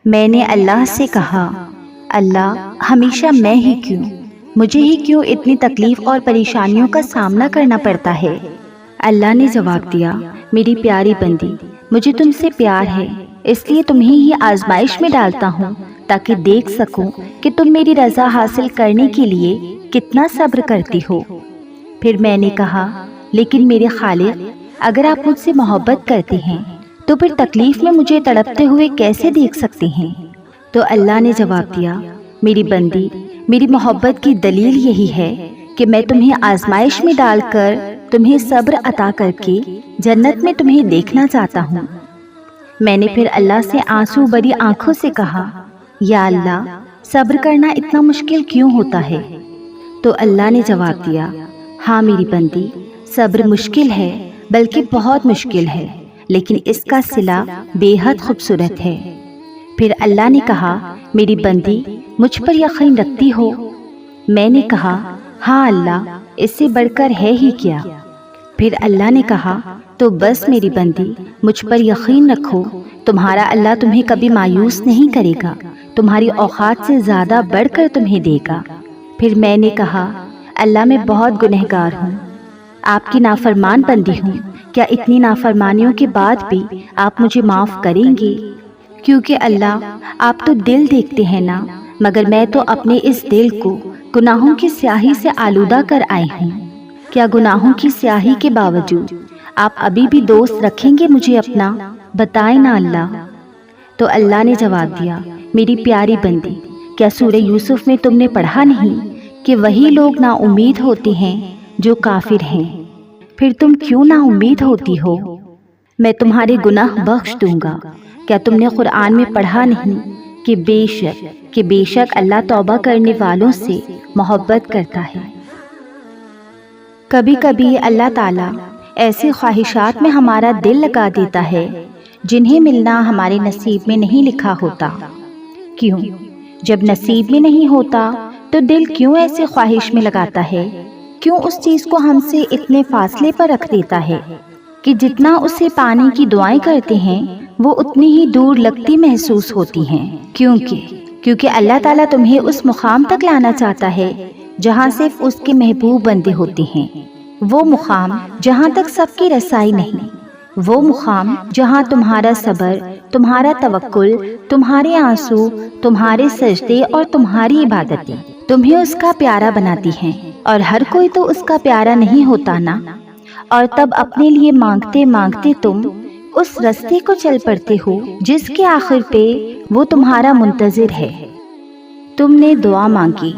میں نے اللہ سے کہا، اللہ ہمیشہ میں ہی کیوں، مجھے ہی کیوں اتنی تکلیف اور پریشانیوں کا سامنا کرنا پڑتا ہے؟ اللہ نے جواب دیا، میری پیاری بندی، مجھے تم سے پیار ہے، اس لیے تمہیں ہی آزمائش میں ڈالتا ہوں تاکہ دیکھ سکوں کہ تم میری رضا حاصل کرنے کے لیے کتنا صبر کرتی ہو۔ پھر میں نے کہا، لیکن میرے خالق، اگر آپ مجھ سے محبت کرتے ہیں تو پھر تکلیف میں مجھے تڑپتے ہوئے کیسے دیکھ سکتے ہیں؟ تو اللہ نے جواب دیا، میری بندی، میری محبت کی دلیل یہی ہے کہ میں تمہیں آزمائش میں ڈال کر تمہیں صبر عطا کر کے جنت میں تمہیں دیکھنا چاہتا ہوں۔ میں نے پھر اللہ سے آنسو بھری آنکھوں سے کہا، یا اللہ، صبر کرنا اتنا مشکل کیوں ہوتا ہے؟ تو اللہ نے جواب دیا، ہاں میری بندی، صبر مشکل ہے، بلکہ بہت مشکل ہے، لیکن اس کا صلہ بے حد خوبصورت ہے۔ پھر اللہ نے کہا، میری بندی، مجھ پر یقین رکھتی ہو؟ میں نے کہا، ہاں اللہ، اس سے بڑھ کر ہے ہی کیا؟ پھر اللہ نے کہا، تو بس میری بندی، مجھ پر یقین رکھو، تمہارا اللہ تمہیں کبھی مایوس نہیں کرے گا، تمہاری اوقات سے زیادہ بڑھ کر تمہیں دے گا۔ پھر میں نے کہا، اللہ میں بہت گنہگار ہوں، آپ کی نافرمان بندی ہوں، کیا اتنی نافرمانیوں کے بعد بھی آپ مجھے معاف کریں گے؟ کیونکہ اللہ، آپ تو دل دیکھتے ہیں نا، مگر میں تو اپنے اس دل کو گناہوں کی سیاہی سے آلودہ کر آئی ہوں۔ کیا گناہوں کی سیاہی کے باوجود آپ ابھی بھی دوست رکھیں گے مجھے اپنا؟ بتائیں نا اللہ۔ تو اللہ نے جواب دیا، میری پیاری بندی، کیا سورہ یوسف میں تم نے پڑھا نہیں کہ وہی لوگ نا امید ہوتے ہیں جو کافر ہیں؟ پھر تم کیوں نا امید ہوتی ہو؟ میں تمہارے گناہ بخش دوں گا۔ کیا تم نے قرآن میں پڑھا نہیں کہ بے شک اللہ توبہ کرنے والوں سے محبت کرتا ہے؟ کبھی کبھی اللہ تعالیٰ ایسی خواہشات میں ہمارا دل لگا دیتا ہے جنہیں ملنا ہمارے نصیب میں نہیں لکھا ہوتا۔ کیوں؟ جب نصیب میں نہیں ہوتا تو دل کیوں ایسی خواہش میں لگاتا ہے؟ کیوں اس چیز کو ہم سے اتنے فاصلے پر رکھ دیتا ہے کہ جتنا اسے پانے کی دعائیں کرتے ہیں وہ اتنی ہی دور لگتی محسوس ہوتی ہیں؟ کیونکہ اللہ تعالیٰ تمہیں اس مقام تک لانا چاہتا ہے جہاں صرف اس کے محبوب بندے ہوتے ہیں، وہ مقام جہاں تک سب کی رسائی نہیں، وہ مقام جہاں تمہارا صبر، تمہارا توکل، تمہارے آنسو، تمہارے سجدے اور تمہاری عبادتیں تمہیں اس کا پیارا بناتی ہیں، اور ہر کوئی تو اس کا پیارا نہیں ہوتا نا۔ اور تب اپنے لیے مانگتے مانگتے تم اس رستے کو چل پڑتے ہو جس کے آخر پہ وہ تمہارا منتظر ہے۔ تم نے دعا مانگی،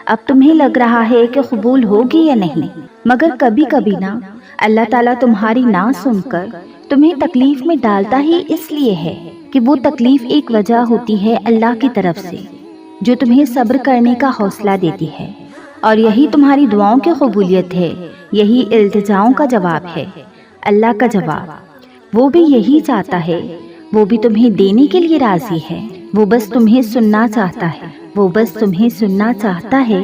اب تمہیں لگ رہا ہے کہ قبول ہوگی یا نہیں، مگر کبھی کبھی نا اللہ تعالیٰ تمہاری نہ سن کر تمہیں تکلیف میں ڈالتا ہی اس لیے ہے کہ وہ تکلیف ایک وجہ ہوتی ہے اللہ کی طرف سے جو تمہیں صبر کرنے کا حوصلہ دیتی ہے، اور یہی تمہاری دعاؤں کی قبولیت ہے، یہی التجاؤں کا جواب ہے۔ اللہ کا جواب وہ بھی یہی چاہتا ہے، وہ بھی تمہیں دینے کے لیے راضی ہے، وہ بس تمہیں سننا چاہتا ہے، وہ بس تمہیں سننا چاہتا ہے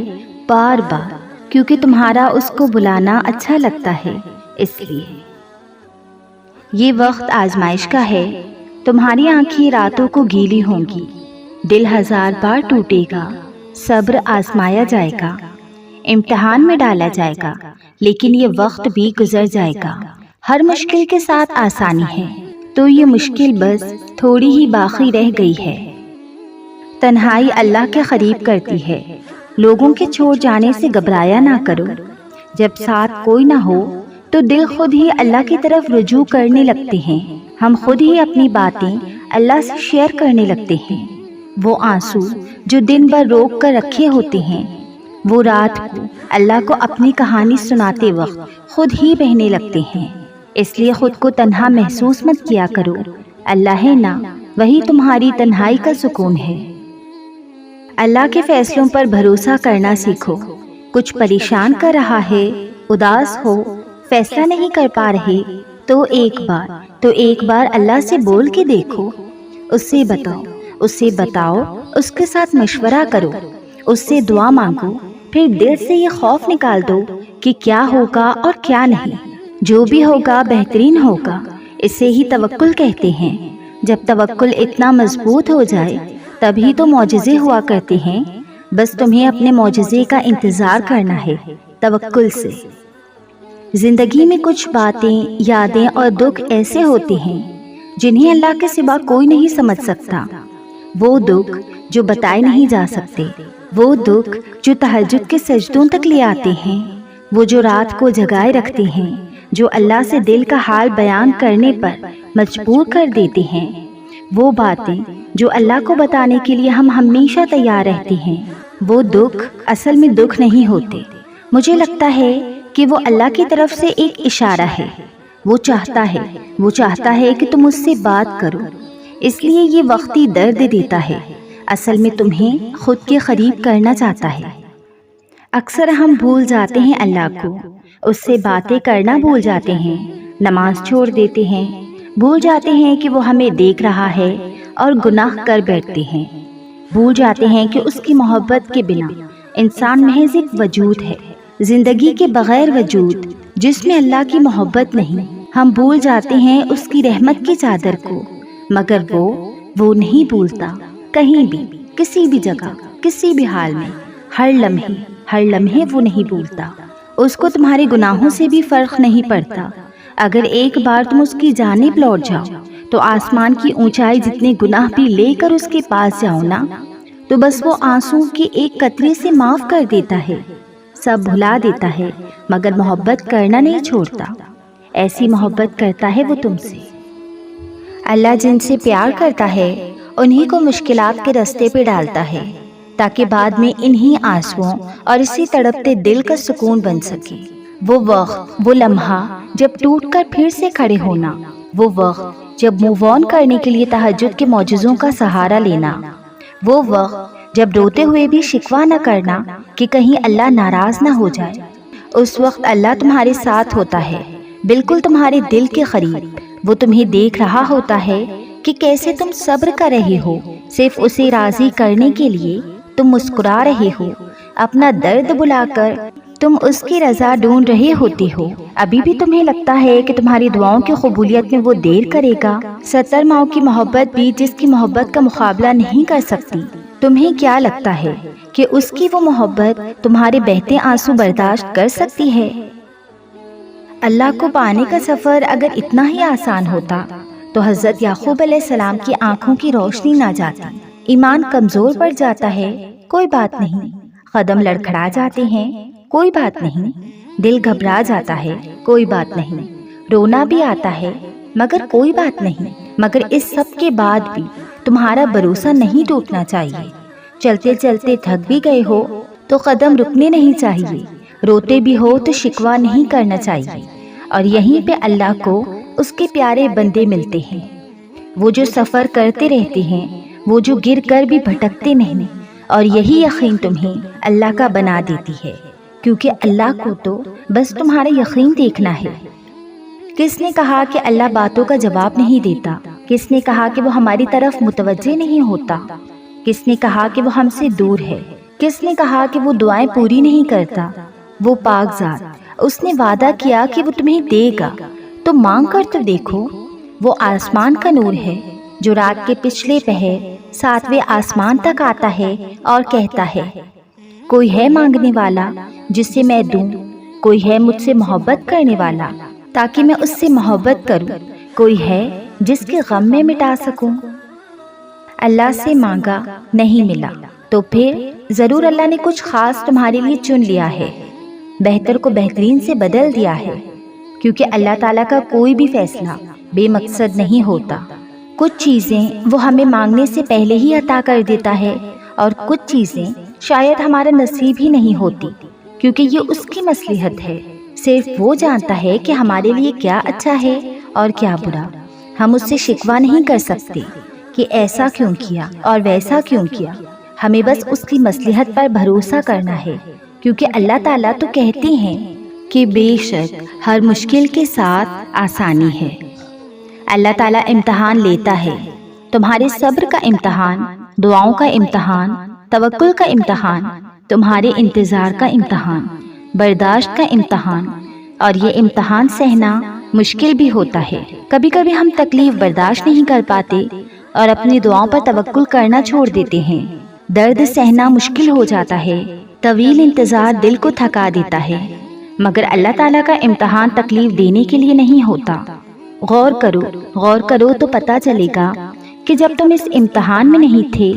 بار بار، کیونکہ تمہارا اس کو بلانا اچھا لگتا ہے۔ اس لیے یہ وقت آزمائش کا ہے، تمہاری آنکھیں راتوں کو گیلی ہوں گی، دل ہزار بار ٹوٹے گا، صبر آزمایا جائے گا، امتحان میں ڈالا جائے گا، لیکن یہ وقت بھی گزر جائے گا۔ ہر مشکل کے ساتھ آسانی ہے، تو یہ مشکل بس تھوڑی ہی باقی رہ گئی ہے۔ تنہائی اللہ کے قریب کرتی ہے، لوگوں کے چھوڑ جانے سے گھبرایا نہ کرو۔ جب ساتھ کوئی نہ ہو تو دل خود ہی اللہ کی طرف رجوع کرنے لگتے ہیں، ہم خود ہی اپنی باتیں اللہ سے شیئر کرنے لگتے ہیں۔ وہ آنسو جو دن بھر روک کر رکھے ہوتے ہیں، وہ رات کو اللہ کو اپنی کہانی سناتے وقت خود ہی بہنے لگتے ہیں۔ اس لیے خود کو تنہا محسوس مت کیا کرو، اللہ ہے نا، وہی تمہاری تنہائی کا سکون ہے۔ اللہ کے فیصلوں پر بھروسہ کرنا سیکھو۔ کچھ پریشان کر رہا ہے، اداس ہو، فیصلہ نہیں کر پا رہے تو ایک بار اللہ سے بول کے دیکھو، اس سے بتاؤ، اس کے ساتھ مشورہ کرو، اس سے دعا مانگو، پھر دل سے یہ خوف نکال دو کہ کیا ہوگا اور کیا نہیں، جو بھی ہوگا بہترین ہوگا، اسے ہی توکل کہتے ہیں۔ جب توکل اتنا مضبوط ہو جائے تبھی تو معجزے ہوا کرتے ہیں۔ بس تمہیں اپنے معجزے کا انتظار کرنا ہے توکل سے۔ زندگی میں کچھ باتیں، یادیں اور دکھ ایسے ہوتے ہیں جنہیں اللہ کے سوا کوئی نہیں سمجھ سکتا۔ وہ دکھ جو بتائے نہیں جا سکتے، وہ دکھ جو تہجد کے سجدوں تک لے آتے ہیں، وہ جو رات کو جگائے رکھتے ہیں، جو اللہ سے دل کا حال بیان کرنے پر مجبور کر دیتے ہیں، وہ باتیں جو اللہ کو بتانے کے لیے ہم ہمیشہ تیار رہتے ہیں، وہ دکھ اصل میں دکھ نہیں ہوتے۔ مجھے لگتا ہے کہ وہ اللہ کی طرف سے ایک اشارہ ہے۔ وہ چاہتا ہے کہ تم اس سے بات کرو، اس لیے یہ وقتی درد دیتا ہے۔ اصل میں تمہیں خود کے قریب کرنا چاہتا ہے۔ اکثر ہم بھول جاتے ہیں اللہ کو، اس سے باتیں کرنا بھول جاتے ہیں، نماز چھوڑ دیتے ہیں، بھول جاتے ہیں کہ وہ ہمیں دیکھ رہا ہے اور گناہ کر بیٹھتے ہیں، بھول جاتے ہیں کہ اس کی محبت کے بنا انسان محض ایک وجود ہے، زندگی کے بغیر وجود جس میں اللہ کی محبت نہیں۔ ہم بھول جاتے ہیں اس کی رحمت کی چادر کو، مگر وہ نہیں بھولتا، کہیں بھی، کسی بھی جگہ، کسی بھی حال میں، ہر لمحے وہ نہیں بھولتا۔ اس کو تمہارے گناہوں سے بھی فرق نہیں پڑتا۔ اگر ایک بار تم اس کی جانب لوٹ جاؤ تو آسمان کی اونچائی جتنے گناہ بھی لے کر اس کے پاس جاؤ نا، تو بس وہ آنسو کے ایک قطرے سے معاف کر دیتا ہے، سب بھلا دیتا ہے، مگر محبت کرنا نہیں چھوڑتا۔ ایسی محبت کرتا ہے وہ تم سے۔ اللہ جن سے پیار کرتا ہے انہی کو مشکلات کے راستے پہ ڈالتا ہے، تاکہ بعد میں انہی آنسوؤں اور اسی تڑپتے دل کا سکون بن سکے۔ وہ وقت، وہ لمحہ جب ٹوٹ کر پھر سے کھڑے ہونا، وہ وقت جب موو آن کرنے کے لیے تہجد کے معجزوں کا سہارا لینا، وہ وقت جب روتے ہوئے بھی شکوہ نہ کرنا کہ کہیں اللہ ناراض نہ ہو جائے۔ اس وقت اللہ تمہارے ساتھ ہوتا ہے، بالکل تمہارے دل کے قریب۔ وہ تمہیں دیکھ رہا ہوتا ہے کہ کیسے تم صبر کر رہے ہو، صرف اسے راضی کرنے کے لیے تم مسکرا رہے ہو، اپنا درد بلا کر تم اس کی رضا ڈھونڈ رہے ہوتے ہو۔ ابھی بھی تمہیں لگتا ہے کہ تمہاری دعاؤں کی قبولیت میں وہ دیر کرے گا۔ 70 ماؤں کی محبت بھی جس کی محبت کا مقابلہ نہیں کر سکتی۔ تمہیں کیا لگتا ہے کہ اس کی وہ محبت تمہارے بہتے آنسو برداشت کر سکتی ہے؟ اللہ کو پانے کا سفر اگر اتنا ہی آسان ہوتا تو حضرت یعقوب علیہ السلام کی آنکھوں کی روشنی نہ جاتی۔ ایمان کمزور پڑ جاتا ہے، کوئی بات نہیں، قدم لڑکھڑا جاتے ہیں، کوئی بات نہیں، دل گھبرا جاتا ہے، کوئی بات نہیں، رونا بھی آتا ہے، مگر کوئی بات نہیں، مگر اس سب کے بعد بھی تمہارا بھروسہ نہیں ٹوٹنا چاہیے۔ چلتے چلتے تھک بھی گئے ہو تو قدم رکنے نہیں چاہیے، روتے بھی ہو تو شکوہ نہیں کرنا چاہیے۔ اور یہیں پہ اللہ کو اس کے پیارے بندے ملتے ہیں، وہ جو سفر کرتے رہتے ہیں، وہ جو گر کر بھی بھٹکتے نہیں، اور یہی یقین تمہیں اللہ کا بنا دیتی ہے، کیونکہ اللہ کو تو بس تمہارا یقین دیکھنا ہے۔ کس نے کہا کہ اللہ باتوں کا جواب نہیں دیتا؟ کس نے کہا کہ وہ ہماری طرف متوجہ نہیں ہوتا؟ کس نے کہا کہ وہ ہم سے دور ہے؟ کس نے کہا کہ وہ دعائیں پوری نہیں کرتا؟ وہ پاک ذات، اس نے وعدہ کیا کہ وہ تمہیں دے گا، تو مانگ کر تو دیکھو۔ وہ آسمان کا نور ہے جو رات کے پچھلے پہر 7ویں آسمان تک آتا ہے اور کہتا ہے، کوئی ہے مانگنے والا جس سے میں دوں، کوئی ہے مجھ سے محبت کرنے والا تاکہ میں اس سے محبت کروں، کوئی ہے جس کے غم میں مٹا سکوں۔ اللہ سے مانگا نہیں ملا تو پھر ضرور اللہ نے کچھ خاص تمہارے لیے چن لیا ہے، بہتر کو بہترین سے بدل دیا ہے، کیونکہ اللہ تعالیٰ کا کوئی بھی فیصلہ بے مقصد نہیں ہوتا۔ کچھ چیزیں وہ ہمیں مانگنے سے پہلے ہی عطا کر دیتا ہے، اور کچھ چیزیں شاید ہمارا نصیب ہی نہیں ہوتی، کیونکہ یہ اس کی مصلحت ہے۔ صرف وہ جانتا ہے کہ ہمارے لیے کیا اچھا ہے اور کیا برا۔ ہم اس سے شکوہ نہیں کر سکتے کہ ایسا کیوں کیا اور ویسا کیوں کیا، ہمیں بس اس کی مصلحت پر بھروسہ کرنا ہے، کیونکہ اللہ تعالیٰ تو کہتے ہیں کہ بے شک ہر مشکل کے ساتھ آسانی ہے۔ اللہ تعالیٰ امتحان لیتا ہے، تمہارے صبر کا امتحان، دعاؤں کا امتحان، توکل کا امتحان، تمہارے انتظار کا امتحان، برداشت کا امتحان، اور یہ امتحان سہنا مشکل بھی ہوتا ہے۔ کبھی کبھی ہم تکلیف برداشت نہیں کر پاتے اور اپنی دعاؤں پر توکل کرنا چھوڑ دیتے ہیں۔ درد سہنا مشکل ہو جاتا ہے، طویل انتظار دل کو تھکا دیتا ہے، مگر اللہ تعالیٰ کا امتحان تکلیف دینے کے لیے نہیں ہوتا۔ غور کرو تو پتہ چلے گا کہ جب تم اس امتحان میں نہیں تھے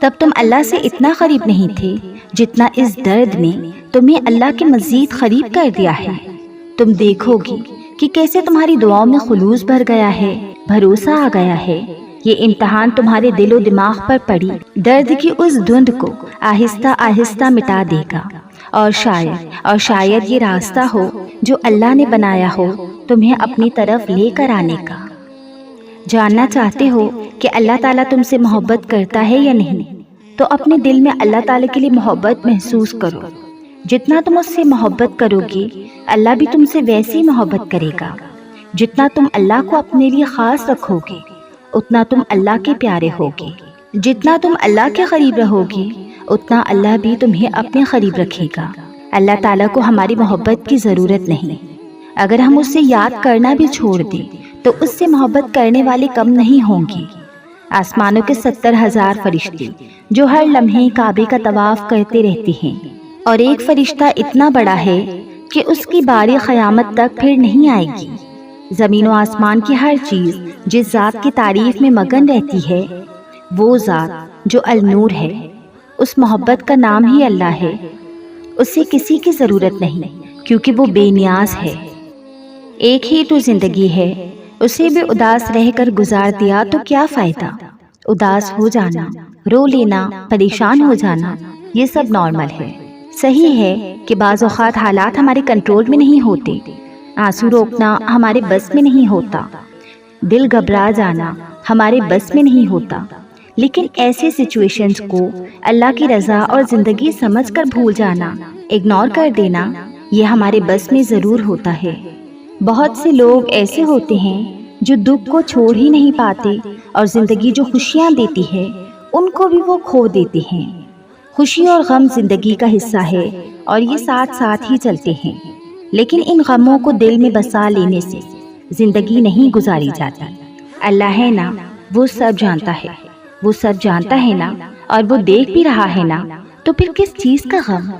تب تم اللہ سے اتنا قریب نہیں تھے جتنا اس درد نے تمہیں اللہ کے مزید قریب کر دیا ہے۔ تم دیکھو گی کہ کیسے تمہاری دعاؤں میں خلوص بھر گیا ہے، بھروسہ آ گیا ہے۔ یہ امتحان تمہارے دل و دماغ پر پڑی درد کی اس دھند کو آہستہ آہستہ مٹا دے گا، اور شاید یہ راستہ ہو جو اللہ نے بنایا ہو تمہیں اپنی طرف لے کر آنے کا۔ جاننا چاہتے ہو کہ اللہ تعالیٰ تم سے محبت کرتا ہے یا نہیں، تو اپنے دل میں اللہ تعالیٰ کے لیے محبت محسوس کرو۔ جتنا تم اس سے محبت کرو گی اللہ بھی تم سے ویسی محبت کرے گا۔ جتنا تم اللہ کو اپنے لیے خاص رکھو گے اتنا تم اللہ کے پیارے ہوگے۔ جتنا تم اللہ کے قریب رہو گی اتنا اللہ بھی تمہیں اپنے قریب رکھے گا۔ اللہ تعالیٰ کو ہماری محبت کی ضرورت نہیں۔ اگر ہم اس سے یاد کرنا بھی چھوڑ دیں تو اس سے محبت کرنے والے کم نہیں ہوں گے۔ آسمانوں کے 70,000 فرشتے جو ہر لمحے کعبے کا طواف کرتے رہتے ہیں، اور ایک فرشتہ اتنا بڑا ہے کہ اس کی باری قیامت تک پھر نہیں آئے گی۔ زمین و آسمان کی ہر چیز جس ذات کی تعریف میں مگن رہتی ہے، وہ ذات جو النور ہے، اس محبت کا نام ہی اللہ ہے۔ اس سے کسی کی ضرورت نہیں کیونکہ وہ بے نیاز ہے۔ ایک ہی تو زندگی ہے، اسے بھی اداس رہ کر گزار دیا تو کیا فائدہ۔ اداس ہو جانا، رو لینا، پریشان ہو جانا، یہ سب نارمل ہے۔ صحیح ہے کہ بعض اوقات حالات ہمارے کنٹرول میں نہیں ہوتے، آنسو روکنا ہمارے بس میں نہیں ہوتا، دل گھبرا جانا ہمارے بس میں نہیں ہوتا، لیکن ایسے سچویشنز کو اللہ کی رضا اور زندگی سمجھ کر بھول جانا، اگنور کر دینا، یہ ہمارے بس میں ضرور ہوتا ہے۔ بہت سے لوگ ایسے ہوتے ہیں جو دکھ کو چھوڑ ہی نہیں پاتے، اور زندگی جو خوشیاں دیتی ہے ان کو بھی وہ کھو دیتے ہیں۔ خوشی اور غم زندگی کا حصہ ہے اور یہ ساتھ ساتھ ہی چلتے ہیں، لیکن ان غموں کو دل میں بسا لینے سے زندگی نہیں گزاری جاتی۔ اللہ ہے نا، وہ سب جانتا ہے نا، اور وہ دیکھ بھی رہا ہے نا، تو پھر کس چیز کا غم۔